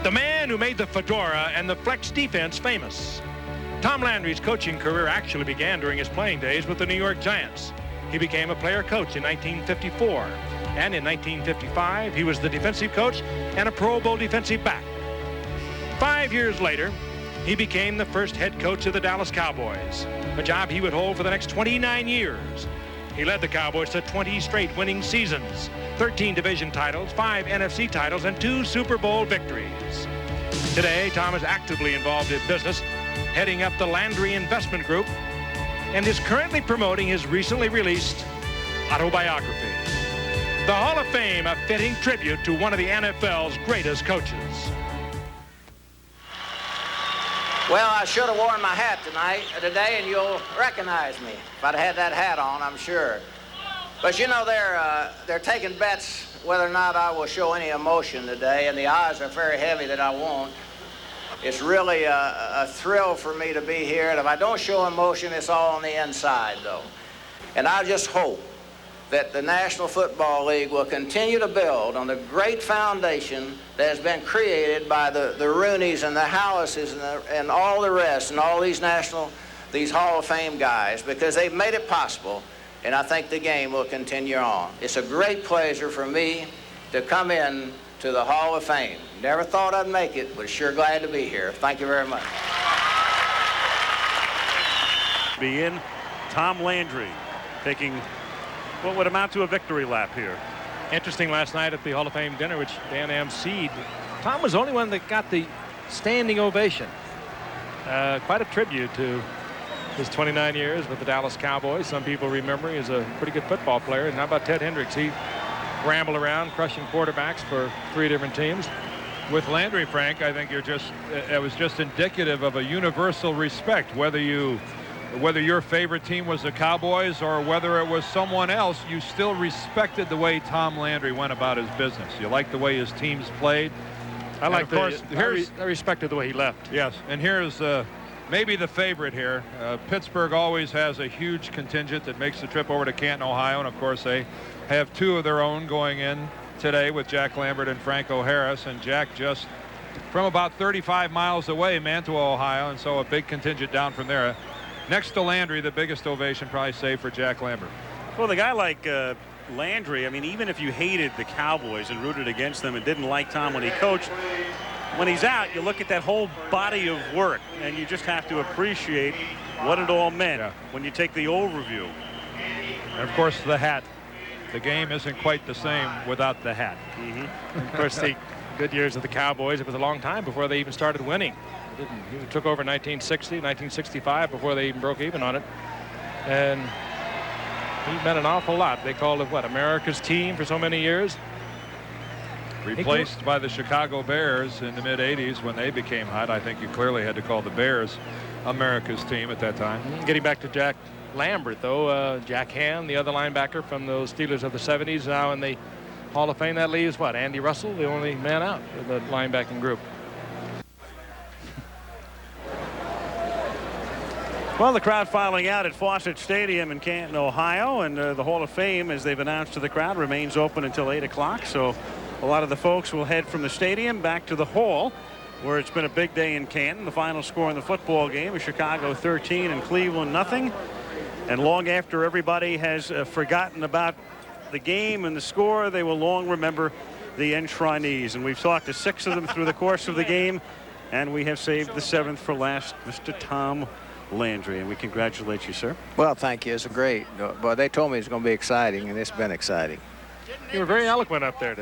the man who made the fedora and the flex defense famous. Tom Landry's coaching career actually began during his playing days with the New York Giants. He became a player coach in 1954, and in 1955 he was the defensive coach and a Pro Bowl defensive back. 5 years later, he became the first head coach of the Dallas Cowboys, a job he would hold for the next 29 years. He led the Cowboys to 20 straight winning seasons, 13 division titles, 5 NFC titles, and 2 Super Bowl victories. Today, Tom is actively involved in business, heading up the Landry Investment Group, and is currently promoting his recently released autobiography. The Hall of Fame, a fitting tribute to one of the NFL's greatest coaches. Well, I should have worn my hat today, and you'll recognize me. If I'd had that hat on, I'm sure. But you know, they're taking bets whether or not I will show any emotion today, and the odds are very heavy that I won't. It's really a thrill for me to be here, and if I don't show emotion, it's all on the inside, though. And I just hope that the National Football League will continue to build on the great foundation that has been created by the Rooneys and the Hallises and all the rest, and all these Hall of Fame guys, because they've made it possible, and I think the game will continue on. It's a great pleasure for me to come in to the Hall of Fame. Never thought I'd make it, but sure glad to be here. Thank you very much. Begin Tom Landry taking what would amount to a victory lap here. Interesting last night at the Hall of Fame dinner, which Dan emceed. Tom was the only one that got the standing ovation. Quite a tribute to his 29 years with the Dallas Cowboys. Some people remember he was a pretty good football player. And how about Ted Hendricks? He rambled around crushing quarterbacks for 3 different teams. With Landry, Frank, I think it was just indicative of a universal respect, whether your favorite team was the Cowboys or whether it was someone else, you still respected the way Tom Landry went about his business. You liked the way his teams played. I respected the way he left. Yes, and here's maybe the favorite here. Pittsburgh always has a huge contingent that makes the trip over to Canton, Ohio, and of course they have 2 of their own going in today with Jack Lambert and Franco Harris, and Jack just from about 35 miles away, Mantua, Ohio, and so a big contingent down from there. Next to Landry, the biggest ovation probably saved for Jack Lambert. Well, the guy like Landry, I mean, even if you hated the Cowboys and rooted against them and didn't like Tom when he coached, when he's out, you look at that whole body of work, and you just have to appreciate what it all meant when you take the overview. And, of course, the hat. The game isn't quite the same without the hat. Of course, the good years of the Cowboys, it was a long time before they even started winning. He took over in 1960, 1965 before they even broke even on it. And he meant an awful lot. They called it, what, America's team for so many years? Replaced by the Chicago Bears in the mid-'80s when they became hot. I think you clearly had to call the Bears America's team at that time. Getting back to Jack Lambert, though, Jack Hand, the other linebacker from those Steelers of the 70s, now in the Hall of Fame. That leaves, what, Andy Russell, the only man out of the linebacking group. Well, the crowd filing out at Fawcett Stadium in Canton, Ohio, and the Hall of Fame, as they've announced to the crowd, remains open until 8 o'clock. So a lot of the folks will head from the stadium back to the hall, where it's been a big day in Canton. The final score in the football game is Chicago 13 and Cleveland nothing. And long after everybody has forgotten about the game and the score, they will long remember the enshrinees. And we've talked to 6 of them through the course of the game, and we have saved the 7th for last, Mr. Tom Landry, and we congratulate you, sir. Well, thank you. It's great. But they told me it's going to be exciting, and it's been exciting. You were very eloquent up there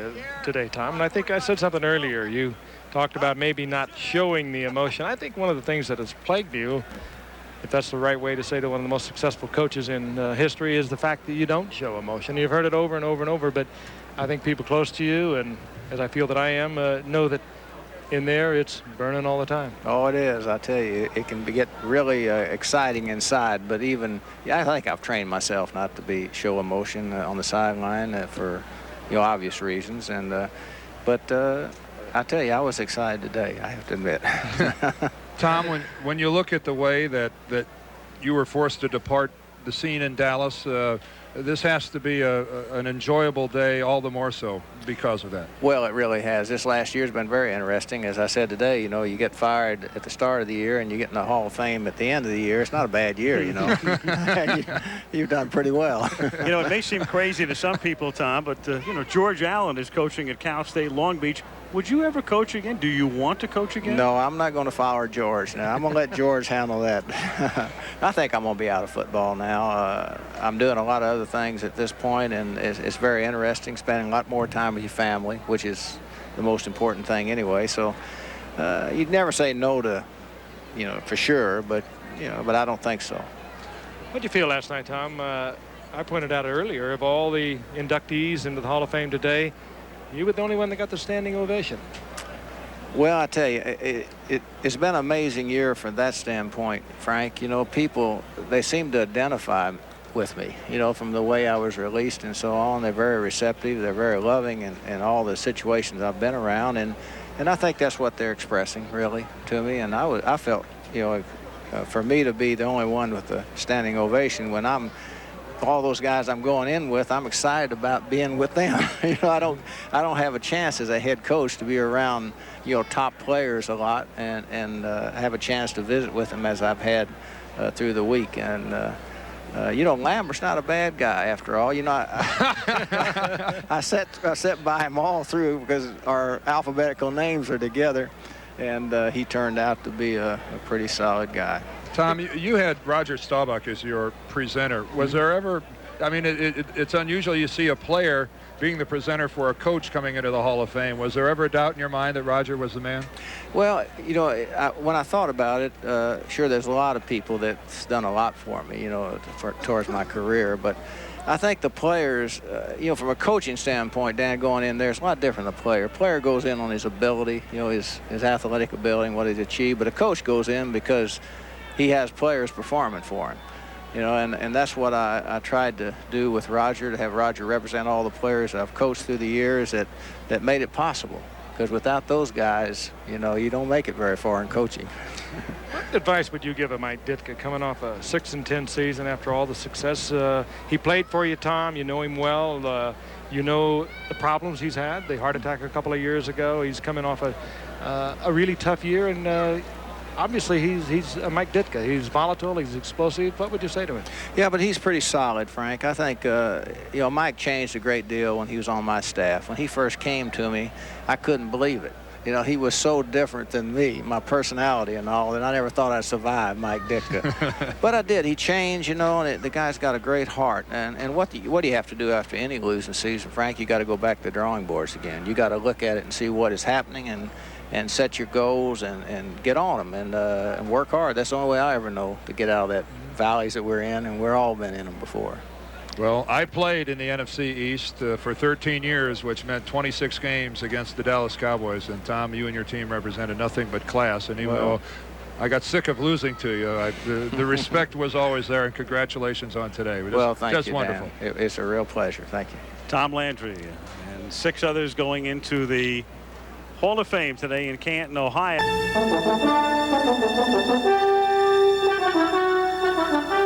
today, Tom, and I think I said something earlier. You talked about maybe not showing the emotion. I think one of the things that has plagued you, if that's the right way to say to one of the most successful coaches in history, is the fact that you don't show emotion. You've heard it over and over and over, but I think people close to you, and as I feel that I am, know that in there it's burning all the time. Oh, it is. I tell you, it can get really exciting inside, but even, I think I've trained myself not to show emotion on the sideline for, obvious reasons. And but I tell you, I was excited today, I have to admit. Tom, when you look at the way that you were forced to depart the scene in Dallas, this has to be an enjoyable day, all the more so because of that. Well, it really has. This last year's been very interesting. As I said today, you know, you get fired at the start of the year and you get in the Hall of Fame at the end of the year. It's not a bad year, you know. You've done pretty well. You know, it may seem crazy to some people, Tom, but, you know, George Allen is coaching at Cal State Long Beach. Would you ever coach again? Do you want to coach again? No, I'm not going to follow George now. I'm going to let George handle that. I think I'm going to be out of football now. I'm doing a lot of other things at this point, and it's very interesting, spending a lot more time with your family, which is the most important thing anyway. So you'd never say no to, you know, for sure, but, you know, but I don't think so. What did you feel last night, Tom? I pointed out earlier, of all the inductees into the Hall of Fame today, you were the only one that got the standing ovation. Well, I tell you, it's been an amazing year from that standpoint, Frank. You know, people, they seem to identify with me, you know, from the way I was released and so on. They're very receptive. They're very loving in all the situations I've been around. And I think that's what they're expressing, really, to me. And I felt, you know, for me to be the only one with the standing ovation when all those guys I'm going in with, I'm excited about being with them. You know, I don't have a chance as a head coach to be around, you know, top players a lot and have a chance to visit with them as I've had through the week. And you know, Lambert's not a bad guy after all. You know, I sat by him all through because our alphabetical names are together, and he turned out to be a pretty solid guy. Tom, you had Roger Staubach as your presenter. Was there ever, I mean, it's unusual you see a player being the presenter for a coach coming into the Hall of Fame. Was there ever a doubt in your mind that Roger was the man? Well, you know, when I thought about it, sure, there's a lot of people that's done a lot for me, you know, towards my career. But I think the players, you know, from a coaching standpoint, Dan, going in there, it's a lot different than a player. A player goes in on his ability, you know, his athletic ability and what he's achieved. But a coach goes in because he has players performing for him, you know, and that's what I tried to do with Roger, to have Roger represent all the players I've coached through the years that made it possible. Because without those guys, you know, you don't make it very far in coaching. What advice would you give a Mike Ditka coming off a 6-10 season after all the success? He played for you, Tom. You know him well. You know the problems he's had. The heart attack a couple of years ago. He's coming off a really tough year, and obviously he's Mike Ditka. He's volatile. He's explosive. What would you say to him? Yeah, but he's pretty solid, Frank. I think, you know, Mike changed a great deal when he was on my staff. When he first came to me, I couldn't believe it. You know, he was so different than me, my personality and all, and I never thought I'd survive Mike Ditka. But I did. He changed, you know, and the guy's got a great heart. And what do you have to do after any losing season, Frank? You got to go back to the drawing boards again. You got to look at it and see what is happening and set your goals and get on them and work hard. That's the only way I ever know to get out of that valleys that we're in, and we've all been in them before. Well, I played in the NFC East for 13 years, which meant 26 games against the Dallas Cowboys. And Tom, you and your team represented nothing but class. And even though I got sick of losing to you, the respect was always there. And congratulations on today. Well, thank you, just wonderful. Dan. It's a real pleasure. Thank you. Tom Landry and 6 others going into the Hall of Fame today in Canton, Ohio.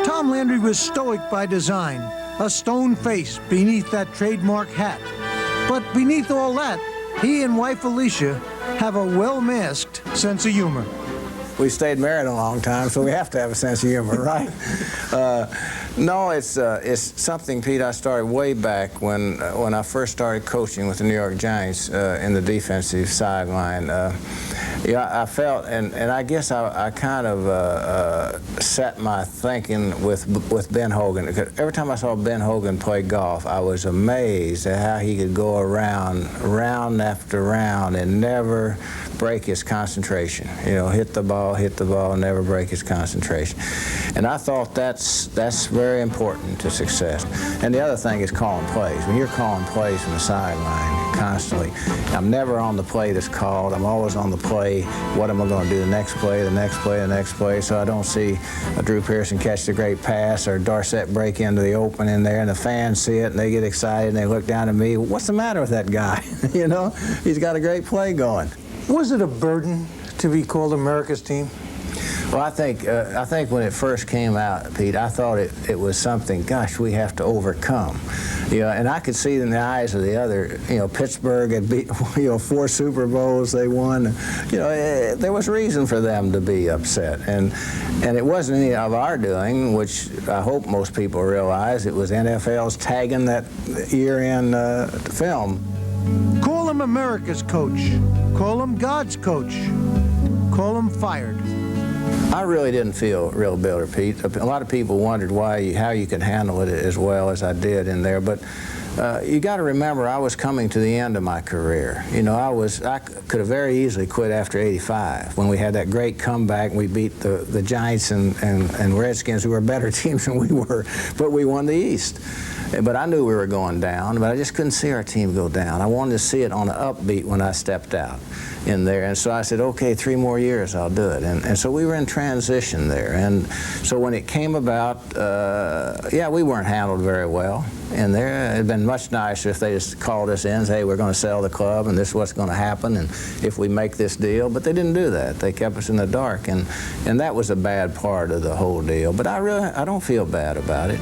Tom Landry was stoic by design, a stone face beneath that trademark hat. But beneath all that, he and wife Alicia have a well-masked sense of humor. We stayed married a long time, so we have to have a sense of humor, right? No, it's something, Pete, I started way back when I first started coaching with the New York Giants in the defensive sideline. Yeah, I felt, and I guess I kind of set my thinking with Ben Hogan. Every time I saw Ben Hogan play golf, I was amazed at how he could go round after round and never break his concentration. You know, hit the ball, never break his concentration. And I thought that's very important to success. And the other thing is calling plays. When you're calling plays from the sideline constantly, I'm never on the play that's called. I'm always on the play. What am I going to do the next play, the next play, the next play? So I don't see Drew Pearson catch the great pass or Dorsett break into the open in there, and the fans see it and they get excited and they look down at me. What's the matter with that guy? You know, he's got a great play going. Was it a burden to be called America's team? Well, I think when it first came out, Pete, I thought it was something, gosh, we have to overcome. You know, and I could see in the eyes of the other, you know, Pittsburgh had beat, 4 Super Bowls they won. You know, there was reason for them to be upset. And it wasn't any of our doing, which I hope most people realize. It was NFL's tagging that year-end film. Call him America's coach. Call him God's coach. Call him fired. I really didn't feel real bitter, Pete. A lot of people wondered how you could handle it as well as I did in there, but you got to remember I was coming to the end of my career. You know, I could have very easily quit after '85 when we had that great comeback and we beat the Giants and Redskins, who were better teams than we were, but we won the East. But I knew we were going down, but I just couldn't see our team go down. I wanted to see it on the upbeat when I stepped out in there. And so I said, okay, 3 more years, I'll do it. And so we were in transition there. And so when it came about, yeah, we weren't handled very well in there. It had been much nicer if they just called us in and said, hey, we're going to sell the club and this is what's going to happen and if we make this deal. But they didn't do that. They kept us in the dark. And that was a bad part of the whole deal. But I don't feel bad about it.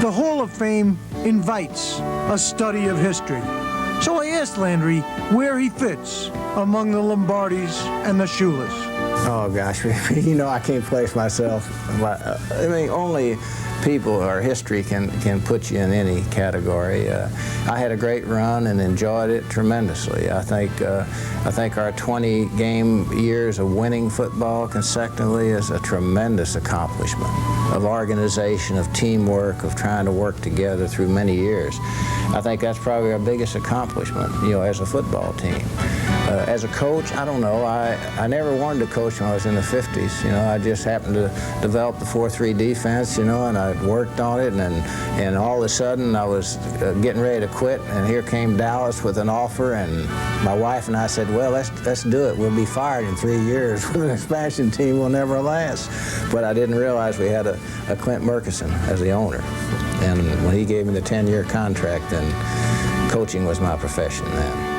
The Hall of Fame invites a study of history. So I asked Landry where he fits among the Lombardis and the Shulas. Oh, gosh, you know I can't place myself. I mean, only people or history can put you in any category. I had a great run and enjoyed it tremendously. I think our 20 game years of winning football consecutively is a tremendous accomplishment of organization, of teamwork, of trying to work together through many years. I think that's probably our biggest accomplishment, you know, as a football team. As a coach, I don't know. I never wanted to coach when I was in the 50s. You know, I just happened to develop the 4-3 defense, you know, and I worked on it, and all of a sudden I was getting ready to quit, and here came Dallas with an offer, and my wife and I said, well, let's do it. We'll be fired in 3 years with an expansion team. Will never last. But I didn't realize we had a Clint Murkison as the owner, and when he gave me the 10-year contract, then coaching was my profession then.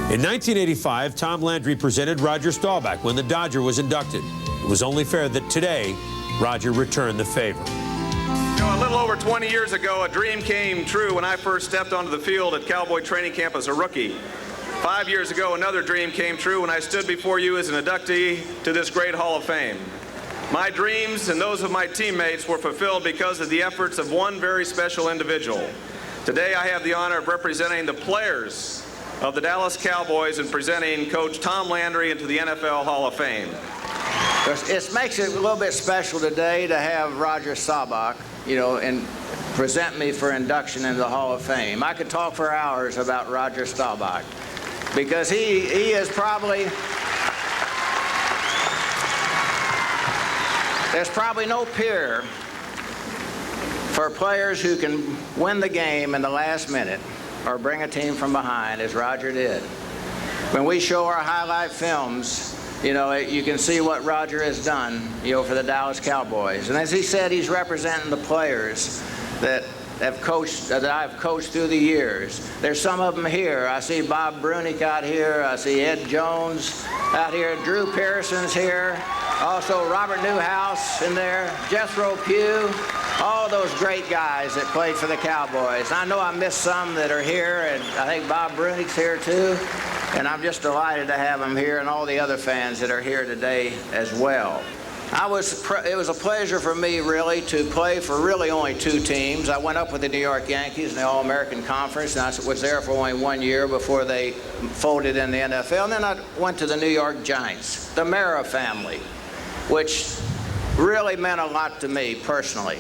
In 1985, Tom Landry presented Roger Staubach when the Dodger was inducted. It was only fair that today, Roger returned the favor. You know, a little over 20 years ago, a dream came true when I first stepped onto the field at Cowboy training camp as a rookie. 5 years ago, another dream came true when I stood before you as an inductee to this great Hall of Fame. My dreams and those of my teammates were fulfilled because of the efforts of one very special individual. Today, I have the honor of representing the players of the Dallas Cowboys and presenting Coach Tom Landry into the NFL Hall of Fame. It makes it a little bit special today to have Roger Staubach, you know, and present me for induction into the Hall of Fame. I could talk for hours about Roger Staubach because he is probably, there's probably no peer for players who can win the game in the last minute or bring a team from behind as Roger did. When we show our highlight films, you know, you can see what Roger has done, you know, for the Dallas Cowboys. And as he said, he's representing the players that I've coached through the years. There's some of them here. I see Bob Brunick out here. I see Ed Jones out here. Drew Pearson's here. Also Robert Newhouse in there. Jethro Pugh. All those great guys that played for the Cowboys. I know I missed some that are here, and I think Bob Brunick's here too. And I'm just delighted to have him here and all the other fans that are here today as well. It was a pleasure for me, really, to play for really only 2 teams. I went up with the New York Yankees in the All-American Conference, and I was there for only 1 year before they folded in the NFL. And then I went to the New York Giants, the Mara family, which really meant a lot to me personally.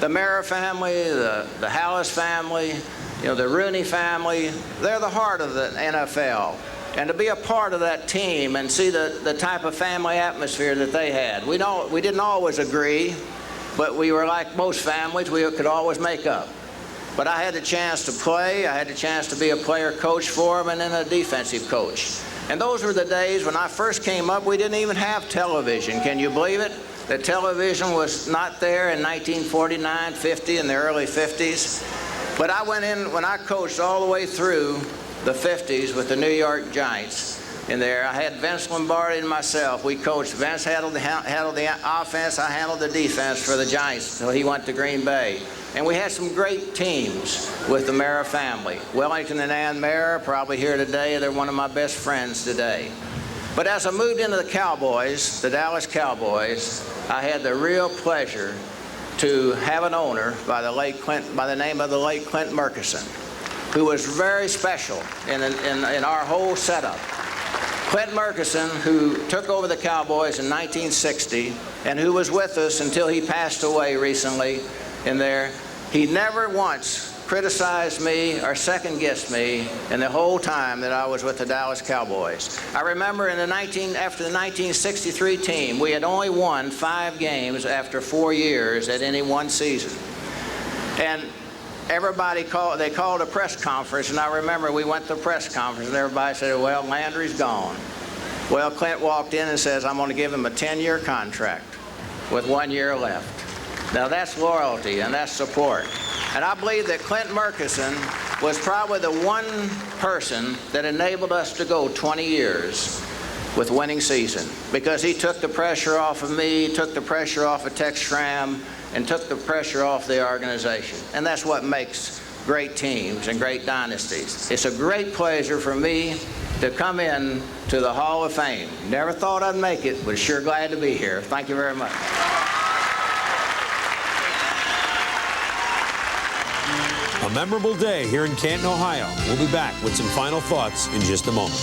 The Mara family, the Hallis family, you know, the Rooney family, they're the heart of the NFL. And to be a part of that team and see the type of family atmosphere that they had. We didn't always agree, but we were like most families, we could always make up. But I had the chance to play, I had the chance to be a player coach for them and then a defensive coach. And those were the days when I first came up, we didn't even have television. Can you believe it? The television was not there in 1949, 50, in the early 50s. But I went in, when I coached all the way through the 50s with the New York Giants, in there. I had Vince Lombardi and myself. We coached. Vince handled the offense. I handled the defense for the Giants until he went to Green Bay. And we had some great teams with the Mara family. Wellington and Ann Mara, probably here today. They're one of my best friends today. But as I moved into the Cowboys, the Dallas Cowboys, I had the real pleasure to have an owner by the name of the late Clint Murkison, who was very special in our whole setup. Clint Murkison, who took over the Cowboys in 1960 and who was with us until he passed away recently in there, he never once criticized me or second-guessed me in the whole time that I was with the Dallas Cowboys. I remember after the 1963 team, we had only won 5 games after 4 years at any one season. And everybody called a press conference, and I remember we went to the press conference, and everybody said, well, Landry's gone. Well, Clint walked in and says, I'm going to give him a 10-year contract with 1 year left. Now, that's loyalty, and that's support. And I believe that Clint Murkison was probably the one person that enabled us to go 20 years with winning season, because he took the pressure off of me, took the pressure off of Tex Schramm, and took the pressure off the organization. And that's what makes great teams and great dynasties. It's a great pleasure for me to come in to the Hall of Fame. Never thought I'd make it, but sure glad to be here. Thank you very much. A memorable day here in Canton, Ohio. We'll be back with some final thoughts in just a moment.